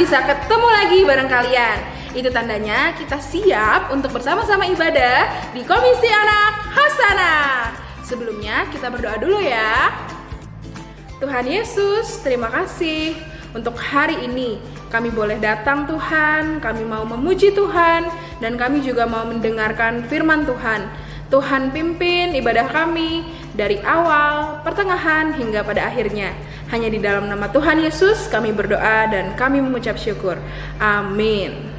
bisa ketemu lagi bareng kalian. Itu tandanya kita siap untuk bersama-sama ibadah di Komisi Anak Hasanah. Sebelumnya kita berdoa dulu ya. Tuhan Yesus, terima kasih untuk hari ini. Kami boleh datang Tuhan, kami mau memuji Tuhan, dan kami juga mau mendengarkan firman Tuhan. Tuhan pimpin ibadah kami dari awal, pertengahan, hingga pada akhirnya. Hanya di dalam nama Tuhan Yesus kami berdoa dan kami mengucap syukur. Amin.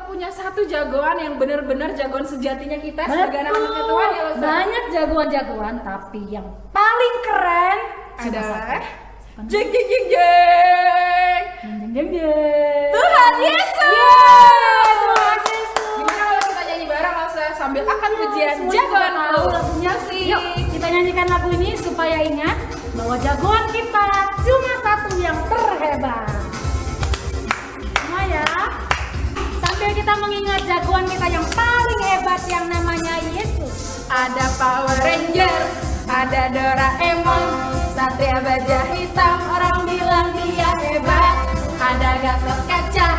Punya satu jagoan yang benar-benar jagoan sejatinya kita sebagai anak-anak Tuhan ya Ustaz. Banyak jagoan-jagoan, tapi yang paling keren adalah jeng jeng jeng jeng Tuhan Yesus. Tuhan Yesus. Gimana kalau kita nyanyi bareng Ustaz sambil akan pujian Semua jagoan juga tahu lagunya sih. Yuk kita nyanyikan lagu ini supaya ingat bahwa jagoan kita cuma satu yang terhebat. Semua ya. Sambil kita mengingat jagoan kita yang paling hebat yang namanya Yesus. Ada Power Ranger, ada Doraemon, Satria Baja Hitam, orang bilang dia hebat. Ada Gatot Kaca,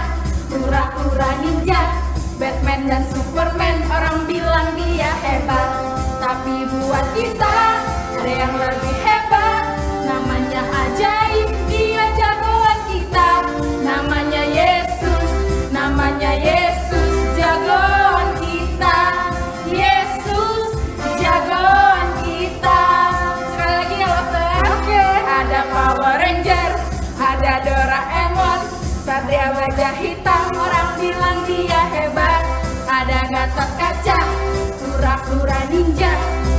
Kura-Kura Ninja, Batman dan Superman, orang bilang dia hebat. Tapi buat kita ada yang lebih hebat, namanya ajaib, dia jagoan kita. Namanya Yesus, namanya Yesus, jagoan kita. Yesus, jagoan kita. Sekali lagi ya Loster. Oke. Ada Power Ranger, ada Doraemon, Satria Baja Hitam, orang bilang dia hebat. Ada Gatot Kaca, Kura-Kura Ninja,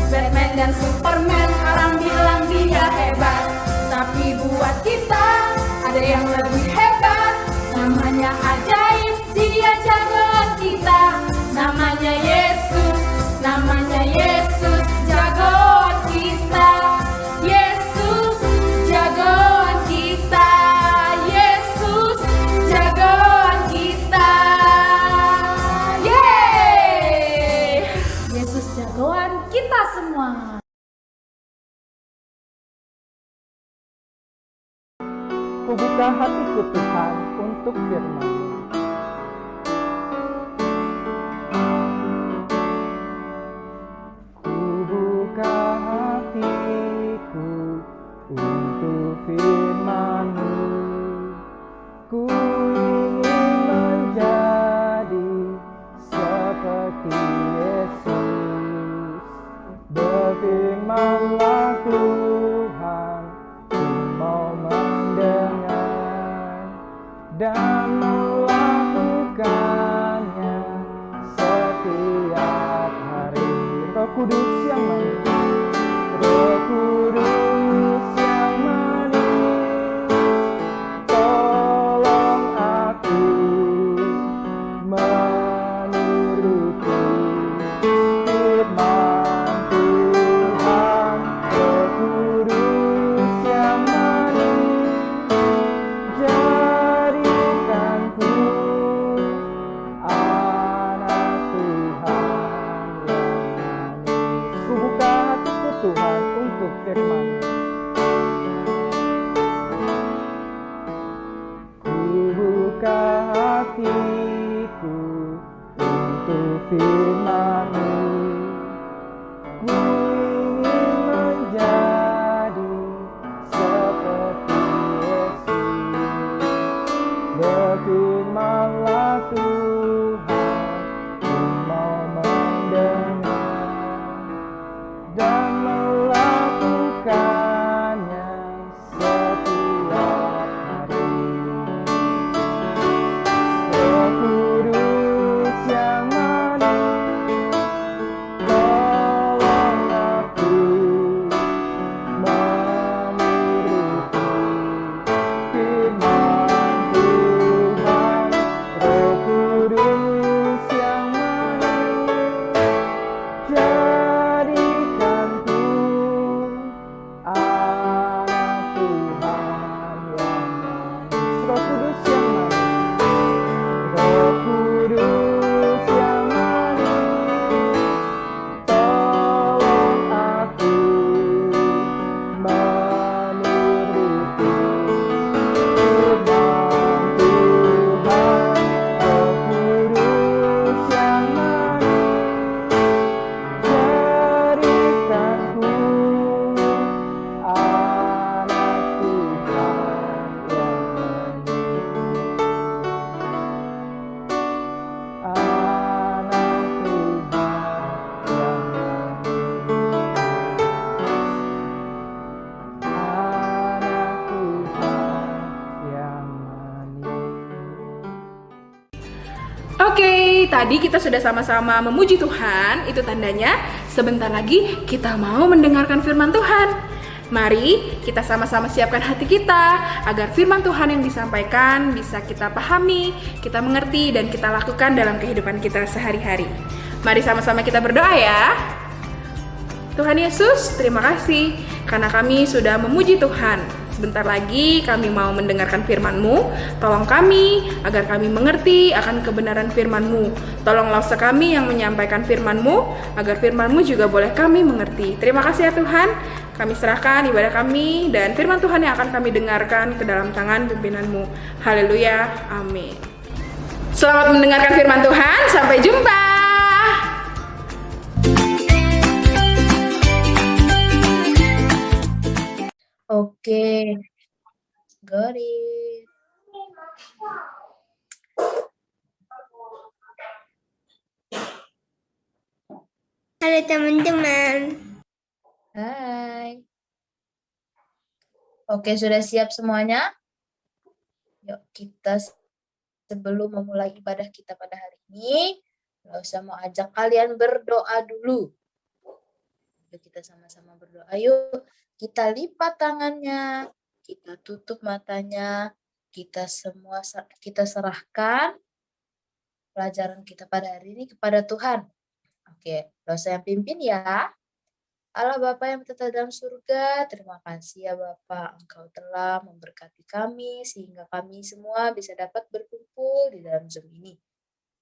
Batman dan Superman, orang bilang dia hebat. Tapi buat kita ada yang lebih hebat, namanya ajaib, dia jagoan kita. Namanya Yesus, namanya Yesus, jagoan kita. Yesus, jagoan kita. Yesus, jagoan kita. Yeay! Yesus jagoan kita semua. Kubuka hatiku Tuhan untuk firman-Mu. Kudus yang manis, Roh Kudus yang manis, tolong aku menuruti firman Tuhan. Roh Kudus yang manis, jadikanku anak Tuhan yang manis. Ku buka hatiku Tuhan untuk firman. Ku buka hatiku untuk firman-Mu. Ku ingin menjadi seperti Yesus. Berfirmanlah Tuhan, ku mau mendengar dan melakukannya setiap hari. Roh Kudus yang manis, tolong aku menuruti firman Tuhan. Roh Kudus yang manis, jadikanku anak Tuhan yang manis. Roh Kudus yang manis, Roh Kudus yang manis, tolong aku menuruti firman Tuhan. Roh Kudus yang manis, jadikanku anak Tuhan yang manis. Anak Tuhan yang manis. Anak Tuhan yang manis. Oke, tadi kita sudah sama-sama memuji Tuhan. Itu tandanya sebentar lagi kita mau mendengarkan firman Tuhan. Mari kita sama-sama siapkan hati kita agar firman Tuhan yang disampaikan bisa kita pahami, kita mengerti, dan kita lakukan dalam kehidupan kita sehari-hari. Mari sama-sama kita berdoa ya. Tuhan Yesus, terima kasih karena kami sudah memuji Tuhan. Sebentar lagi kami mau mendengarkan firman-Mu. Tolong kami agar kami mengerti akan kebenaran firman-Mu. Tolonglah kami yang menyampaikan firman-Mu agar firman-Mu juga boleh kami mengerti. Terima kasih ya Tuhan. Kami serahkan ibadah kami dan firman Tuhan yang akan kami dengarkan ke dalam tangan pimpinan-Mu. Haleluya. Amin. Selamat mendengarkan firman Tuhan. Sampai jumpa. Oke, got it. Halo teman-teman. Hai. Oke, sudah siap semuanya? Yuk, kita sebelum memulai ibadah kita pada hari ini, nggak usah mau ajak kalian berdoa dulu. Yuk, kita sama-sama berdoa. Yuk, kita lipat tangannya, kita tutup matanya, kita serahkan pelajaran kita pada hari ini kepada Tuhan. Oke, dosa yang pimpin ya. Allah Bapa yang bertata dalam surga, terima kasih ya Bapa, Engkau telah memberkati kami sehingga kami semua bisa dapat berkumpul di dalam Zoom ini.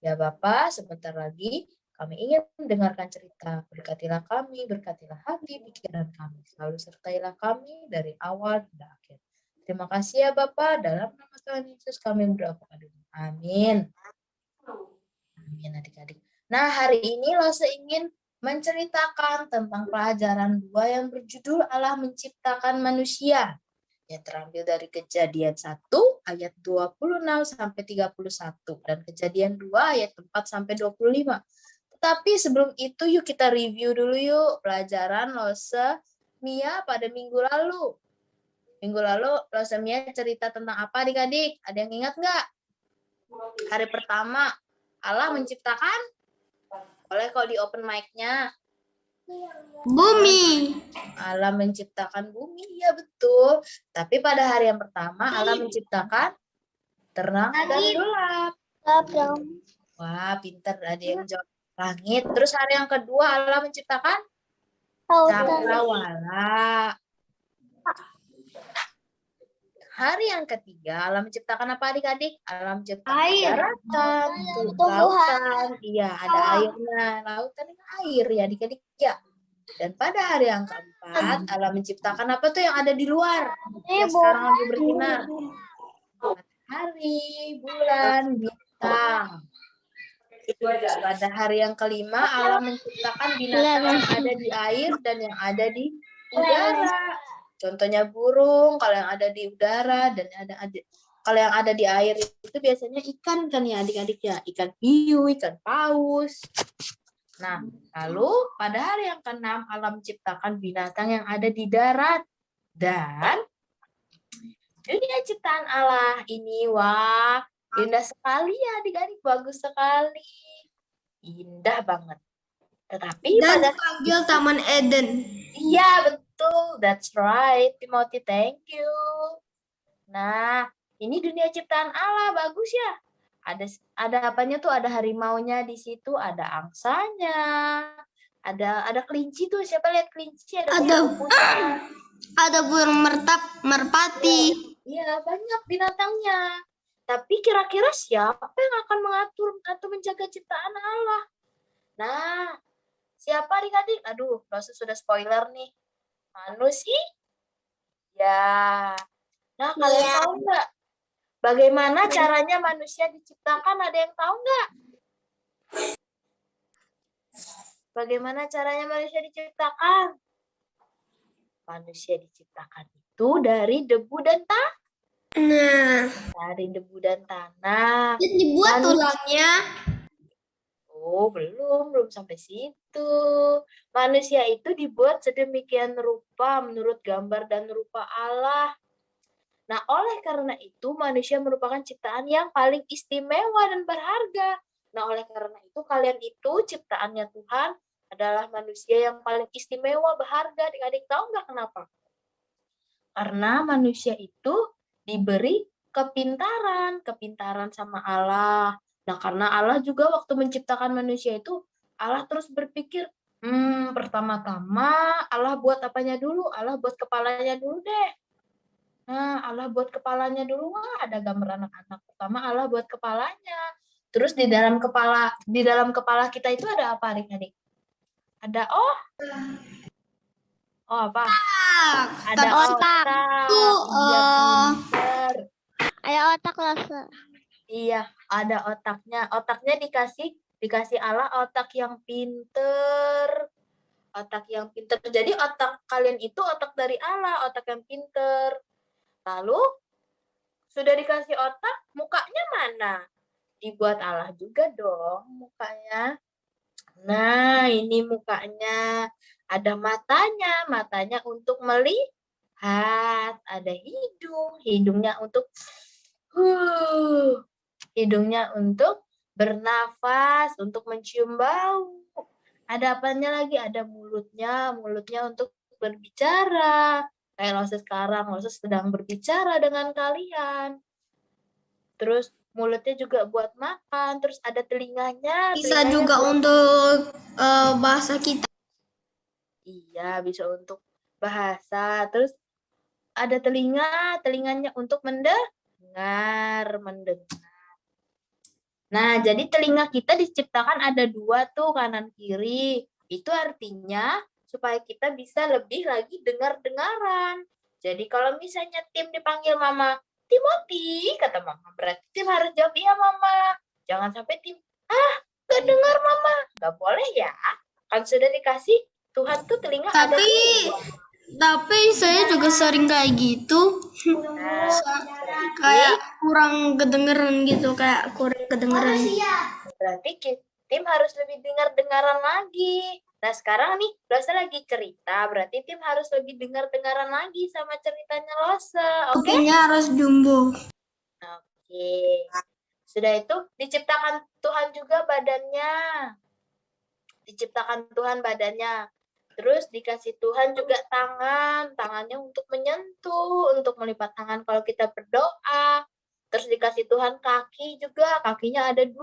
Ya Bapa, sebentar lagi kami ingin mendengarkan cerita. Berkatilah kami, berkatilah hati, pikiran kami. Selalu sertailah kami dari awal hingga akhir. Terima kasih ya Bapa, dalam nama Tuhan Yesus kami berdoa kepada Tuhan. Amin. Amin adik-adik. Nah, hari ini Lose ingin menceritakan tentang pelajaran 2 yang berjudul Allah menciptakan manusia. Yang terambil dari Kejadian 1 ayat 26 sampai 31 dan Kejadian 2 ayat 4 sampai 25. Tetapi sebelum itu yuk kita review dulu yuk pelajaran Lose Mia pada minggu lalu. Minggu lalu Lose Mia cerita tentang apa adik-adik? Ada yang ingat nggak? Hari pertama Allah menciptakan. Boleh kalau di open mic-nya. Bumi. Allah menciptakan bumi, ya betul. Tapi pada hari yang pertama Allah menciptakan terang dan gelap. Wah, pintar, ada yang jawab langit. Terus hari yang kedua Allah menciptakan cakrawala. Hari yang ketiga Allah menciptakan apa adik-adik? Allah menciptakan Air. daratan, lautan. Iya, ada airnya. Lautan itu air ya adik-adik ya. Dan pada hari yang keempat Allah menciptakan apa tuh yang ada di luar? Yang sekarang lagi bersinar. Matahari, bulan, bintang. Pada hari yang kelima Allah menciptakan binatang yang ada di air dan yang ada di udara. Contohnya burung, kalau yang ada di udara dan kalau yang ada di air itu biasanya ikan kan ya adik-adik ya, ikan hiu, ikan paus. Nah, lalu pada hari yang keenam Allah menciptakan binatang yang ada di darat dan dunia ciptaan Allah ini wah indah sekali ya adik-adik, bagus sekali, indah banget. Tetapi Dan pada panggil Taman Eden. iya betul, that's right, Timothy, thank you. Nah, ini dunia ciptaan Allah, bagus ya. Ada apanya tuh? Ada harimaunya di situ, ada angsanya, ada kelinci tuh. Siapa lihat kelinci? Ada burung merpati. Iya, banyak binatangnya. Tapi kira-kira siapa yang akan mengatur atau menjaga ciptaan Allah? Nah, siapa adik-adik? Aduh, dosen sudah spoiler nih. Manusia. Ya. Nah, kalian tahu nggak? Bagaimana caranya manusia diciptakan? Ada yang tahu nggak? Bagaimana caranya manusia diciptakan? Manusia diciptakan itu dari debu dan tanah. Nah, Dari debu dan tanah. dan dibuat tulangnya. Oh, belum sampai situ. Manusia itu dibuat sedemikian rupa menurut gambar dan rupa Allah. Nah, oleh karena itu manusia merupakan ciptaan yang paling istimewa dan berharga. Nah, oleh karena itu kalian itu ciptaannya Tuhan adalah manusia yang paling istimewa, berharga. Adik-adik tahu nggak kenapa? Karena manusia itu diberi kepintaran sama Allah. Nah, karena Allah juga waktu menciptakan manusia itu, Allah terus berpikir, pertama-tama Allah buat apanya dulu? Allah buat kepalanya dulu deh. Nah, Allah buat kepalanya dulu. Wah, ada gambar anak-anak. Pertama Allah buat kepalanya. Terus di dalam kepala kita itu ada apa, adik-adik? Ada apa? Ada otak. Iya, pinter. Ada otak laser. Iya, ada otaknya. Otaknya dikasih Allah otak yang pinter. Otak yang pinter. Jadi otak kalian itu otak dari Allah, otak yang pinter. Lalu sudah dikasih otak, mukanya mana? Dibuat Allah juga dong mukanya. Nah, ini mukanya. Ada matanya untuk melihat. Ada hidungnya untuk hidungnya untuk bernafas, untuk mencium bau. Ada apanya lagi? Ada mulutnya untuk berbicara. Kayak Lose sekarang, Lose sedang berbicara dengan kalian. Terus mulutnya juga buat makan, terus ada telinganya. Bisa juga untuk bahasa kita. Iya, bisa untuk bahasa. Terus ada telinganya untuk mendengar. Nah, jadi telinga kita diciptakan ada 2 tuh, kanan kiri. Itu artinya supaya kita bisa lebih lagi dengar-dengaran. Jadi kalau misalnya Tim dipanggil Mama Timothy, kata Mama, berarti Tim harus jawab iya Mama. Jangan sampai Tim, gak dengar Mama. Gak boleh ya. Kan sudah dikasih Tuhan tuh telinga ada. Tapi saya juga sering kayak gitu. Kayak kurang kedengeran gitu, Berarti Tim harus lebih dengar-dengaran lagi. Nah, sekarang nih, Lose lagi cerita. Berarti Tim harus lebih dengar-dengaran lagi sama ceritanya Lose. Oke? Kupingnya harus jumbo. Oke. Sudah itu, diciptakan Tuhan juga badannya. Terus dikasih Tuhan juga tangannya untuk menyentuh, untuk melipat tangan kalau kita berdoa. Terus dikasih Tuhan kaki juga, kakinya ada 2.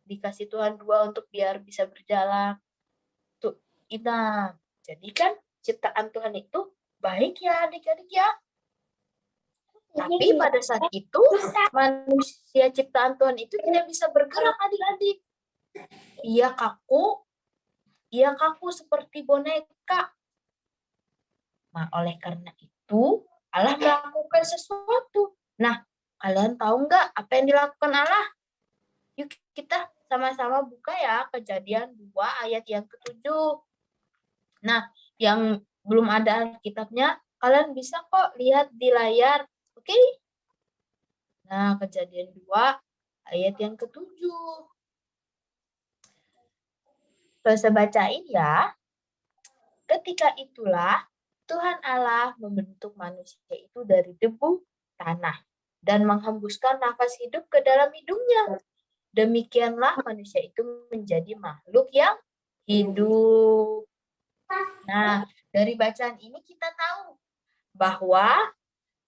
Dikasih Tuhan 2 untuk biar bisa berjalan. Tuh, Ina. Jadi kan ciptaan Tuhan itu baik ya adik-adik ya. Tapi pada saat itu manusia ciptaan Tuhan itu tidak bisa bergerak adik-adik. Ia kaku seperti boneka. Nah, oleh karena itu Allah melakukan sesuatu. Nah, kalian tahu nggak apa yang dilakukan Allah? Yuk kita sama-sama buka ya Kejadian 2 ayat yang ke-7. Nah, yang belum ada Alkitabnya, kalian bisa kok lihat di layar. Oke? Nah, Kejadian 2 ayat yang ke-7. Saya bacain ya. Ketika itulah Tuhan Allah membentuk manusia itu dari debu tanah dan menghembuskan nafas hidup ke dalam hidungnya. Demikianlah manusia itu menjadi makhluk yang hidup. Nah, dari bacaan ini kita tahu bahwa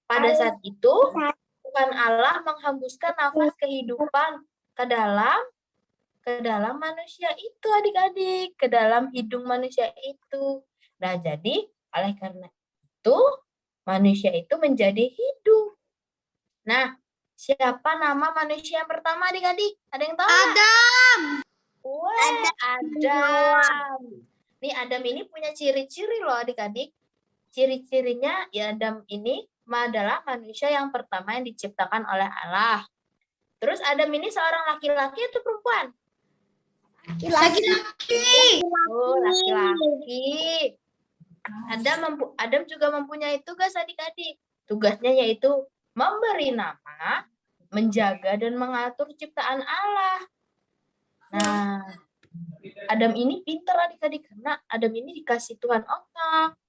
pada saat itu Tuhan Allah menghembuskan nafas kehidupan ke dalam manusia itu adik-adik, ke dalam hidung manusia itu. Nah, jadi oleh karena itu manusia itu menjadi hidup. Nah, siapa nama manusia yang pertama adik-adik? Ada yang tahu? Adam. Wah, Adam. Nih Adam ini punya ciri-ciri loh adik-adik. Ciri-cirinya ya Adam ini adalah manusia yang pertama yang diciptakan oleh Allah. Terus Adam ini seorang laki-laki atau perempuan? Laki-laki. Oh, laki-laki. Adam juga mempunyai tugas adik-adik. Tugasnya yaitu memberi nama, menjaga dan mengatur ciptaan Allah. Nah, Adam ini pintar adik-adik karena Adam ini dikasih Tuhan otak.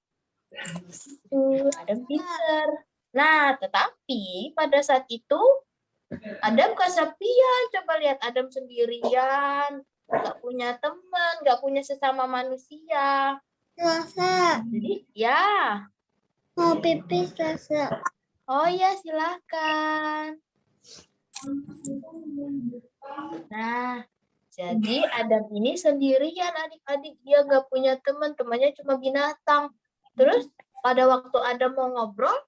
Adam pintar. Nah, tetapi pada saat itu Adam kesepian. Coba lihat Adam sendirian, nggak punya teman, nggak punya sesama manusia. Rasa. Jadi ya. Mau pipis rasa. Oh ya, silakan. Nah, jadi Adam ini sendirian adik-adik. Dia nggak punya teman, temannya cuma binatang. Terus pada waktu Adam mau ngobrol,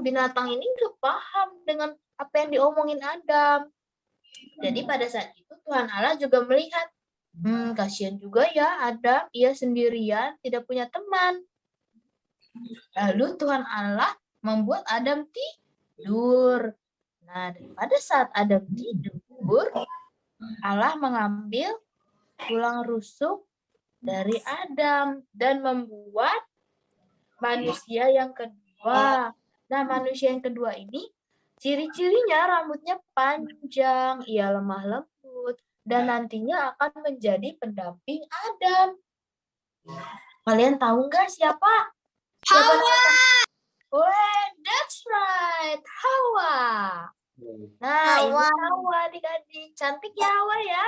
binatang ini nggak paham dengan apa yang diomongin Adam. Jadi pada saat itu Tuhan Allah juga melihat, kasihan juga ya Adam, ia sendirian, tidak punya teman. Lalu Tuhan Allah membuat Adam tidur. Nah, pada saat Adam tidur, Allah mengambil tulang rusuk dari Adam dan membuat manusia yang kedua. Nah, manusia yang kedua ini ciri-cirinya rambutnya panjang, ia lemah lembut, dan nantinya akan menjadi pendamping Adam. Kalian tahu nggak siapa? Hawa! Wah, that's right, Hawa. Nah, ini Hawa adik-adik. Cantik ya Hawa ya?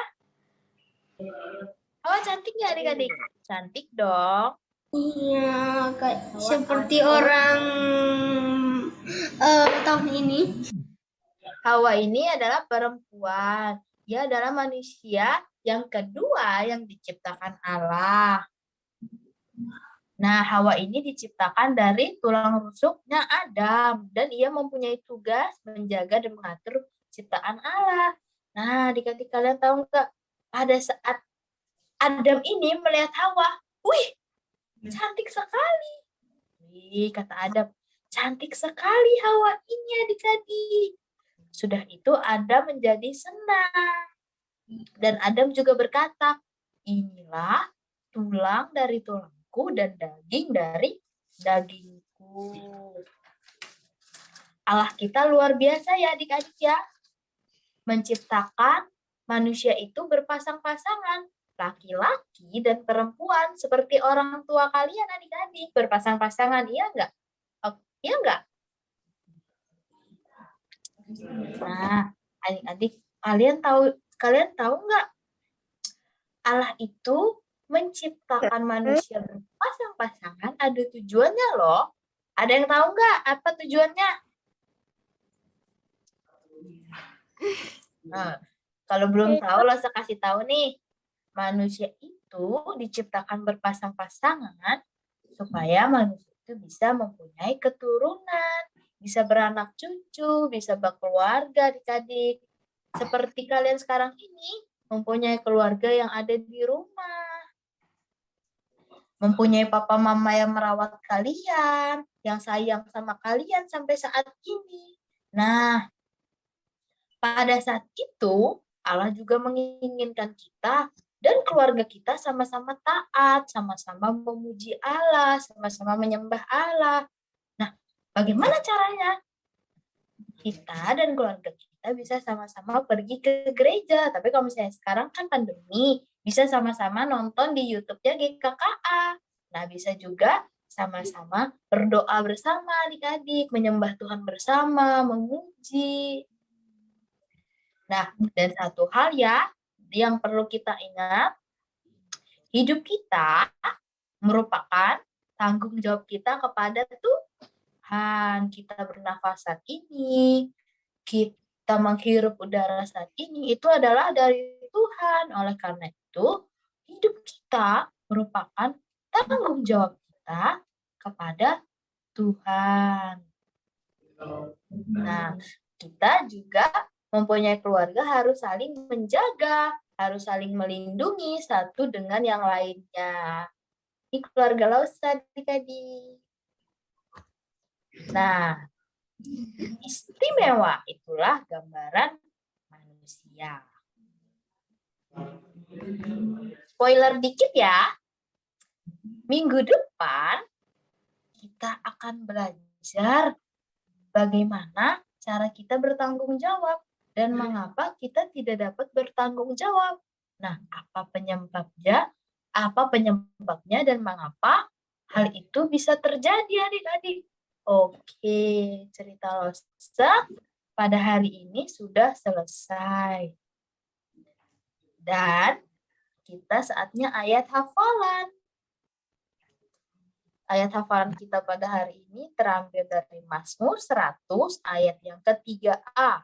Hawa cantik nggak adik-adik? Cantik dong. Iya, kayak seperti orang tahun ini. Hawa ini adalah perempuan. Dia adalah manusia yang kedua yang diciptakan Allah. Nah, Hawa ini diciptakan dari tulang rusuknya Adam. Dan ia mempunyai tugas menjaga dan mengatur ciptaan Allah. Nah, adik-adik kalian tahu nggak? Pada saat Adam ini melihat Hawa, wih, cantik sekali. Wih, kata Adam, cantik sekali Hawa ini adik-adik. Sudah itu Adam menjadi senang. Dan Adam juga berkata, inilah tulang dari tulangku dan daging dari dagingku. Allah kita luar biasa ya adik-adik ya. Menciptakan manusia itu berpasang-pasangan. Laki-laki dan perempuan seperti orang tua kalian adik-adik. Berpasang-pasangan, iya enggak? Oh, iya enggak? Nah, adik-adik, kalian tahu nggak? Allah itu menciptakan manusia berpasang-pasangan ada tujuannya loh. Ada yang tahu nggak apa tujuannya? Nah, kalau belum tahu, lo saya kasih tahu nih. Manusia itu diciptakan berpasang-pasangan supaya manusia itu bisa mempunyai keturunan, bisa beranak cucu, bisa berkeluarga adik-adik. Seperti kalian sekarang ini, mempunyai keluarga yang ada di rumah. Mempunyai papa mama yang merawat kalian, yang sayang sama kalian sampai saat ini. Nah, pada saat itu, Allah juga menginginkan kita dan keluarga kita sama-sama taat, sama-sama memuji Allah, sama-sama menyembah Allah. Nah, bagaimana caranya? Kita dan keluarga kita bisa sama-sama pergi ke gereja. Tapi kalau misalnya sekarang kan pandemi, bisa sama-sama nonton di YouTube-nya GKKA. Nah, bisa juga sama-sama berdoa bersama adik-adik, menyembah Tuhan bersama, memuji. Nah, dan satu hal ya, yang perlu kita ingat, hidup kita merupakan tanggung jawab kita kepada Tuhan. Kita bernafas saat ini, kita menghirup udara saat ini, itu adalah dari Tuhan. Oleh karena itu, hidup kita merupakan tanggung jawab kita kepada Tuhan. Nah, kita juga mempunyai keluarga harus saling menjaga, harus saling melindungi satu dengan yang lainnya. Ini keluarga Lausa adik-adik. Nah, istimewa itulah gambaran manusia. Spoiler dikit ya, minggu depan kita akan belajar bagaimana cara kita bertanggung jawab dan mengapa kita tidak dapat bertanggung jawab. Nah, apa penyebabnya? Apa penyebabnya dan mengapa hal itu bisa terjadi adik-adik? Oke, cerita Losa pada hari ini sudah selesai. Dan kita saatnya ayat hafalan. Ayat hafalan kita pada hari ini terambil dari Mazmur 100 ayat yang ke-3a.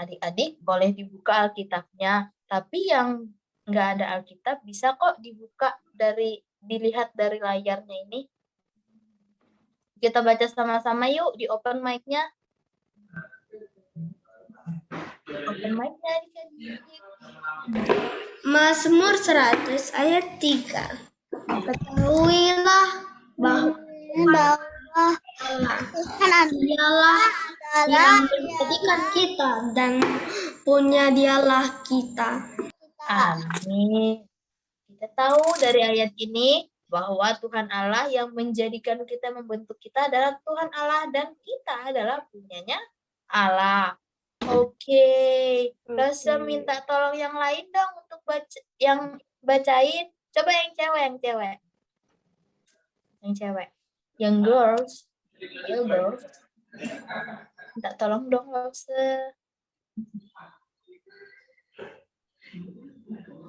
Adik-adik boleh dibuka Alkitabnya, tapi yang nggak ada Alkitab bisa kok dibuka dilihat dari layarnya ini. Kita baca sama-sama yuk di open mic-nya. Open mic-nya adik-adik. Mazmur 100 ayat 3. Ketahuilah bahwa Tuhan dialah yang menjadikan kita dan punya dialah kita. Amin. Kita tahu dari ayat ini bahwa Tuhan Allah yang menjadikan kita, membentuk kita adalah Tuhan Allah dan kita adalah punyanya Allah. Oke. Terus minta tolong yang lain dong untuk bacain. Coba yang cewek. Yang girls. Ayo girls. Minta tolong dong, Lause.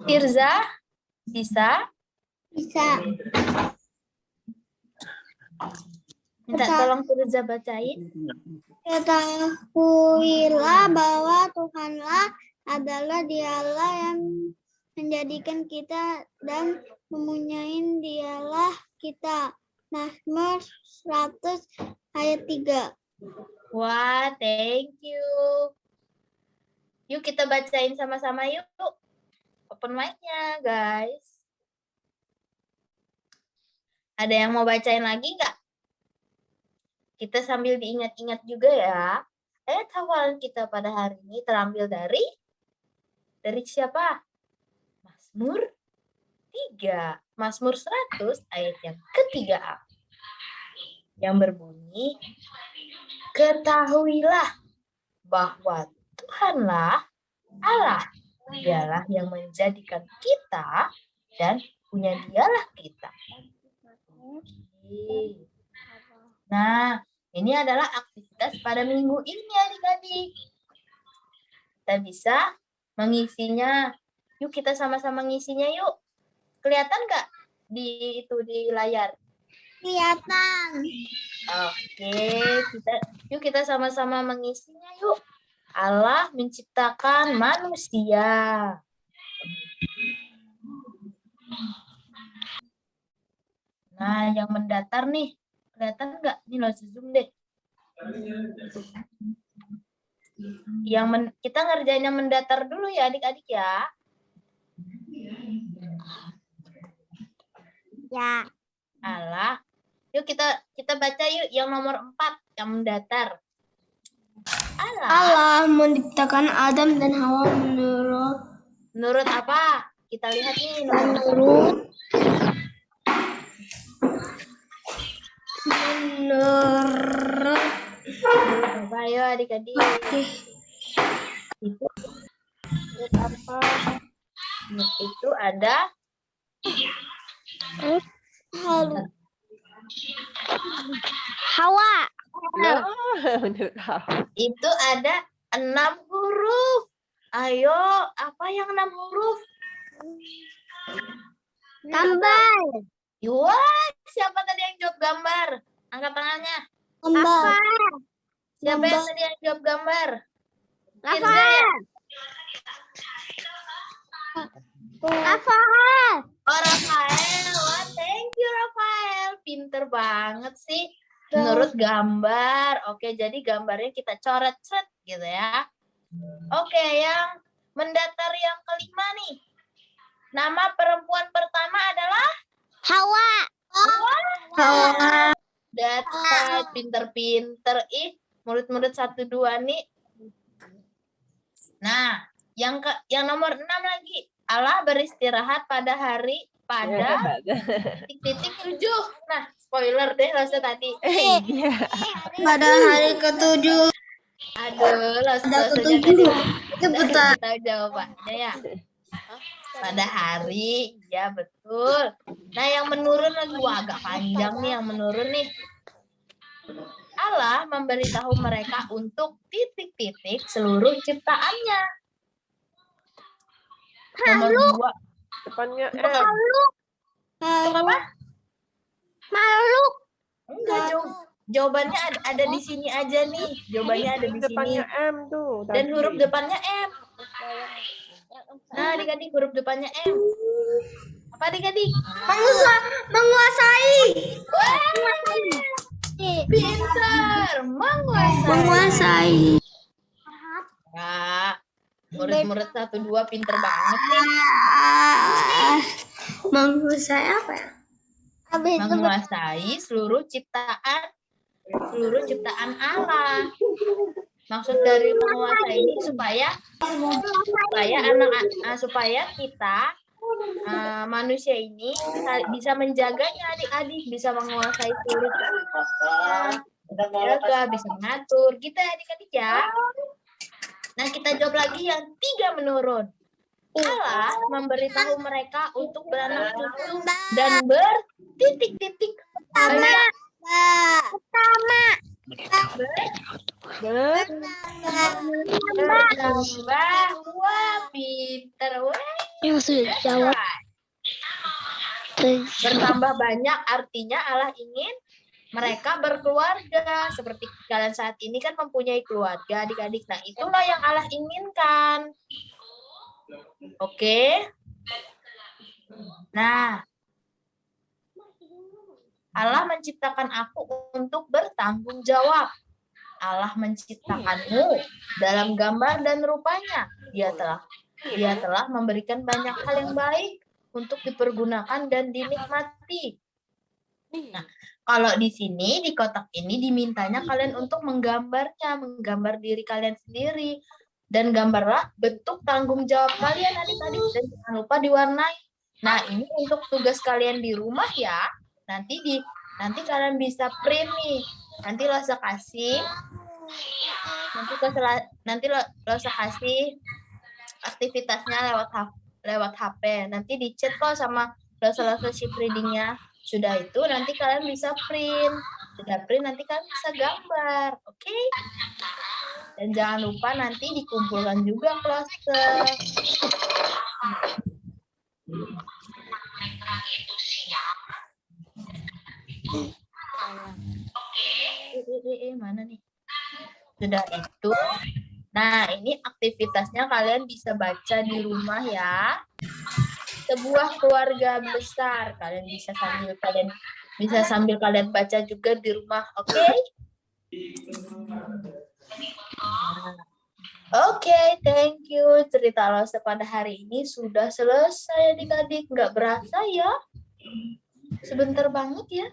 Tirza, bisa? Bisa. Minta tolong Tirza bacain. Ketahuilah bahwa Tuhanlah adalah Dialah yang menjadikan kita dan mempunyai Dialah kita. Mazmur 100 ayat 3. Wah, thank you. Yuk kita bacain sama-sama yuk. Open mic-nya, guys. Ada yang mau bacain lagi nggak? Kita sambil diingat-ingat juga ya. Ayat hafalan kita pada hari ini terambil dari siapa? Mazmur 3. Mazmur 100 ayat yang ke-3a. Yang berbunyi, ketahuilah bahwa Tuhanlah Allah, Dialah yang menjadikan kita dan punya Dialah kita. Oke. Nah, ini adalah aktivitas pada minggu ini adik-adik. Kita bisa mengisinya Yuk kita sama-sama ngisinya yuk. Kelihatan nggak di layar? Kelihatan. Oke, yuk kita sama-sama mengisinya yuk. Allah menciptakan manusia. Nah, yang mendatar nih, kelihatan nggak? Nih lo zoom deh. Kita ngerjainnya mendatar dulu ya adik-adik ya. Ya. Allah. Yuk kita baca yuk yang nomor 4 yang mendatar. Allah menciptakan Adam dan Hawa Menurut apa? Kita lihat nih nomor menurut apa ayo adik-adik. Itu apa? Itu ada Hawa. Menurut Hawa. Itu ada 6 huruf. Ayo, apa yang 6 huruf? Gambar. Wah, siapa tadi yang jawab gambar? Angkat tangannya. Gambar. Siapa yang tadi yang jawab gambar? Rafael. Firza ya? Rafael. Oh, Rafael. Wah, thank you Rafael. Pinter banget sih. Menurut gambar. Oke, jadi gambarnya kita coret-coret gitu ya. Oke, yang mendatar yang kelima nih. Nama perempuan pertama adalah Hawa. Datar, pinter-pinter. Murid-murid 1, 2 nih. Nah, yang nomor 6 lagi. Allah beristirahat pada hari pada titik-titik 7. Nah, spoiler deh Lasa tadi. Iya. pada hari ke-7. Aduh, Lasa kita tahu jawabannya ya. Pada hari, ya betul. Nah, yang menurun lagi, wah agak panjang nih yang menurun nih. Allah memberitahu mereka untuk titik-titik seluruh ciptaannya. Nomor 2. Depannya Kenapa? Makhluk. Enggak, jawabannya ada di sini aja nih. Jawabannya ada di sini. depannya M tuh. Dan tadi. huruf depannya M. Nah, adik-adik huruf depannya M. Apa adik-adik? Menguasai. Pintar, menguasai. Menguasai. Nah, murid-murid 1, 2 pinter banget nih. Menguasai apa ya? Habis itu Menguasai seluruh ciptaan Allah. Maksud dari menguasai ini supaya supaya kita manusia ini bisa menjaganya adik-adik, bisa menguasai seluruh jaga, bisa mengatur gitu ya adik-adik ya. Nah, kita jawab lagi yang 3 menurun. Allah memberitahu mereka untuk beranak cucu dan bertitik-titik banyak. Bertambah. Wah, pinter. yang sudah jawab. Bertambah banyak artinya Allah ingin mereka berkeluarga. Seperti kalian saat ini kan mempunyai keluarga adik-adik. Nah, itulah yang Allah inginkan. Oke. Nah, Allah menciptakan aku untuk bertanggung jawab. Allah menciptakanmu dalam gambar dan rupanya. Dia telah memberikan banyak hal yang baik untuk dipergunakan dan dinikmati. Nah, kalau di sini di kotak ini dimintanya kalian untuk menggambarnya, menggambar diri kalian sendiri, dan gambarlah bentuk tanggung jawab kalian adik-adik dan jangan lupa diwarnai. Nah, ini untuk tugas kalian di rumah ya. Nanti kalian bisa print nih. Nanti lo usah kasih. Nanti lo usah kasih aktivitasnya lewat HP. Nanti di-chat kok sama lo shift reading-nya. Sudah itu nanti kalian bisa print. Sudah print nanti kalian bisa gambar. Oke? Dan jangan lupa nanti dikumpulkan juga cluster. Mana nih? Sudah itu. Nah, ini aktivitasnya kalian bisa baca di rumah ya. Sebuah keluarga besar. Kalian bisa sambil kalian baca juga di rumah, oke? Oke, thank you. Cerita Lose pada hari ini sudah selesai adik-adik. Nggak berasa ya? Sebentar banget ya.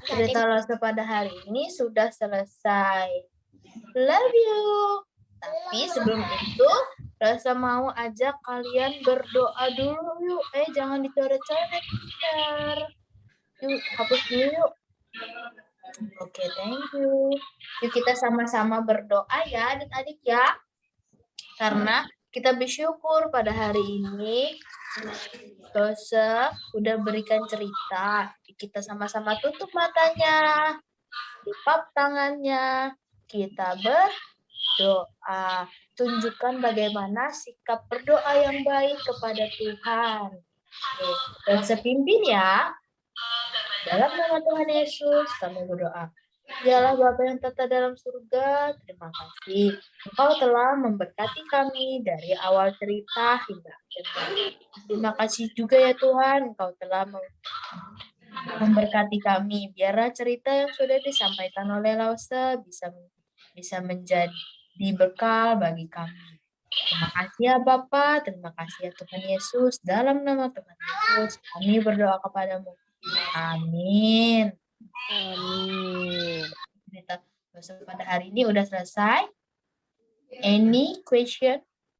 Cerita Lose pada hari ini sudah selesai. Love you. Tapi sebelum itu, Rosa mau ajak kalian berdoa dulu yuk. Jangan dicoret-coret. Yuk, hapus dulu yuk. Oke, thank you. Yuk kita sama-sama berdoa ya adik-adik ya. Karena kita bersyukur pada hari ini Rosa udah berikan cerita. Kita sama-sama tutup matanya, lipap tangannya, kita berdoa. Tunjukkan bagaimana sikap berdoa yang baik kepada Tuhan. Rosa pimpin ya. Dalam nama Tuhan Yesus, kami berdoa. Dialah Bapa yang tata dalam surga, terima kasih. Engkau telah memberkati kami dari awal cerita hingga akhir. Terima kasih juga ya Tuhan, Engkau telah memberkati kami. Biarlah cerita yang sudah disampaikan oleh Lause bisa menjadi bekal bagi kami. Terima kasih ya Bapa, terima kasih ya Tuhan Yesus. Dalam nama Tuhan Yesus, kami berdoa kepadamu. Amin. Amin. Cerita pada hari ini udah selesai. Any question?